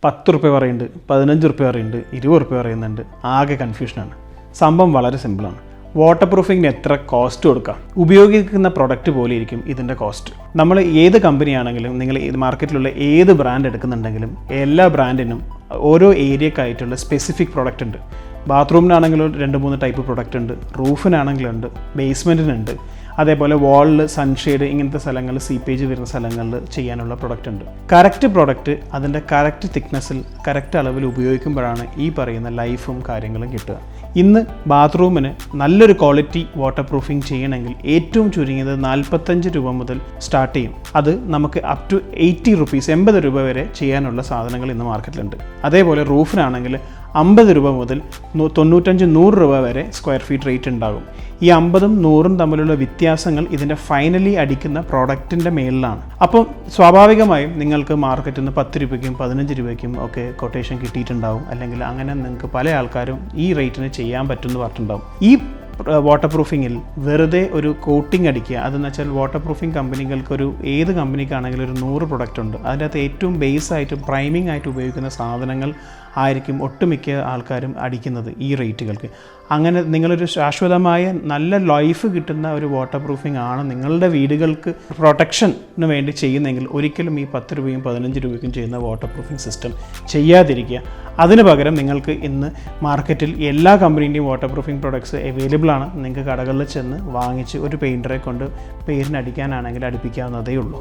10 രൂപ പറയുന്നുണ്ട്, 15 രൂപ പറയുന്നുണ്ട്, 20 രൂപ പറയുന്നുണ്ട്. ആകെ കൺഫ്യൂഷനാണ്. സംഭവം വളരെ സിമ്പിളാണ്. വാട്ടർ പ്രൂഫിങ്ങിന് എത്ര കോസ്റ്റ് കൊടുക്കാം? ഉപയോഗിക്കുന്ന പ്രൊഡക്റ്റ് പോലെ ഇരിക്കും ഇതിൻ്റെ കോസ്റ്റ്. നമ്മൾ ഏത് കമ്പനിയാണെങ്കിലും, നിങ്ങൾ മാർക്കറ്റിലുള്ള ഏത് ബ്രാൻഡ് എടുക്കുന്നുണ്ടെങ്കിലും എല്ലാ ബ്രാൻഡിനും ഓരോ ഏരിയക്കായിട്ടുള്ള സ്പെസിഫിക് പ്രൊഡക്റ്റ് ഉണ്ട്. ബാത്റൂമിനാണെങ്കിലും 2-3 ടൈപ്പ് പ്രൊഡക്റ്റ് ഉണ്ട്, റൂഫിനാണെങ്കിലുണ്ട്, ബേസ്മെൻറ്റിനുണ്ട്, അതേപോലെ വാളിൽ സൺഷെയ്ഡ് ഇങ്ങനത്തെ സ്ഥലങ്ങളിൽ സീപ്പേജ് വരുന്ന സ്ഥലങ്ങളിൽ ചെയ്യാനുള്ള പ്രൊഡക്റ്റ് ഉണ്ട്. കറക്റ്റ് പ്രൊഡക്റ്റ് അതിൻ്റെ കറക്റ്റ് തിക്നെസ്സിൽ കറക്റ്റ് അളവിൽ ഉപയോഗിക്കുമ്പോഴാണ് ഈ പറയുന്ന ലൈഫും കാര്യങ്ങളും കിട്ടുക. ഇന്ന് ബാത്റൂമിന് നല്ലൊരു ക്വാളിറ്റി വാട്ടർ പ്രൂഫിങ് ചെയ്യണമെങ്കിൽ ഏറ്റവും ചുരുങ്ങിയത് 45 രൂപ മുതൽ സ്റ്റാർട്ട് ചെയ്യും. അത് നമുക്ക് അപ് ടു 80 റുപ്പീസ് 80 രൂപ വരെ ചെയ്യാനുള്ള സാധനങ്ങൾ ഇന്ന് മാർക്കറ്റിലുണ്ട്. അതേപോലെ റൂഫിനാണെങ്കിൽ 50 രൂപ മുതൽ 95-100 രൂപ വരെ സ്ക്വയർ ഫീറ്റ് റേറ്റ് ഉണ്ടാകും. ഈ 50ഉം 100ഉം തമ്മിലുള്ള വ്യത്യാസങ്ങൾ ഇതിൻ്റെ ഫൈനലി അടിക്കുന്ന പ്രോഡക്റ്റിൻ്റെ മേളിലാണ്. അപ്പം സ്വാഭാവികമായും നിങ്ങൾക്ക് മാർക്കറ്റിൽ നിന്ന് 10 രൂപയ്ക്കും 15 രൂപയ്ക്കും ഒക്കെ കൊട്ടേഷൻ കിട്ടിയിട്ടുണ്ടാവും. അല്ലെങ്കിൽ അങ്ങനെ നിങ്ങൾക്ക് പല ആൾക്കാരും ഈ റേറ്റിന് ചെയ്യാൻ പറ്റുമെന്ന് പറഞ്ഞിട്ടുണ്ടാവും. ഈ വാട്ടർ പ്രൂഫിങ്ങിൽ വെറുതെ ഒരു കോട്ടിംഗ് അടിക്കുക, അതെന്ന് വെച്ചാൽ വാട്ടർ പ്രൂഫിംഗ് കമ്പനികൾക്കൊരു ഏത് കമ്പനിക്കാണെങ്കിലും ഒരു 100 പ്രൊഡക്റ്റ് ഉണ്ട്. അതിൻ്റെ അകത്ത് ഏറ്റവും ബേസായിട്ട് പ്രൈമിംഗ് ആയിട്ട് ഉപയോഗിക്കുന്ന സാധനങ്ങൾ ആയിരിക്കും ഒട്ടുമിക്ക ആൾക്കാരും അടിക്കുന്നത് ഈ റേറ്റുകൾക്ക്. അങ്ങനെ നിങ്ങളൊരു ശാശ്വതമായ നല്ല ലൈഫ് കിട്ടുന്ന ഒരു വാട്ടർ പ്രൂഫിംഗ് ആണ് നിങ്ങളുടെ വീടുകൾക്ക് പ്രൊട്ടക്ഷന് വേണ്ടി ചെയ്യുന്നതെങ്കിൽ ഒരിക്കലും ഈ 10 രൂപയും 15 രൂപയ്ക്കും ചെയ്യുന്ന വാട്ടർ പ്രൂഫിംഗ് സിസ്റ്റം ചെയ്യാതിരിക്കുക. അതിന് പകരം നിങ്ങൾക്ക് ഇന്ന് മാർക്കറ്റിൽ എല്ലാ കമ്പനീൻ്റെയും വാട്ടർ പ്രൂഫിംഗ് പ്രൊഡക്ട്സ് അവൈലബിൾ ആണ്. നിങ്ങൾക്ക് കടകളിൽ ചെന്ന് വാങ്ങിച്ച് ഒരു പെയിൻറ്ററെ കൊണ്ട് പെയിൻറ്റിനടിക്കാനാണെങ്കിൽ അടുപ്പിക്കാവുന്നതേ ഉള്ളൂ.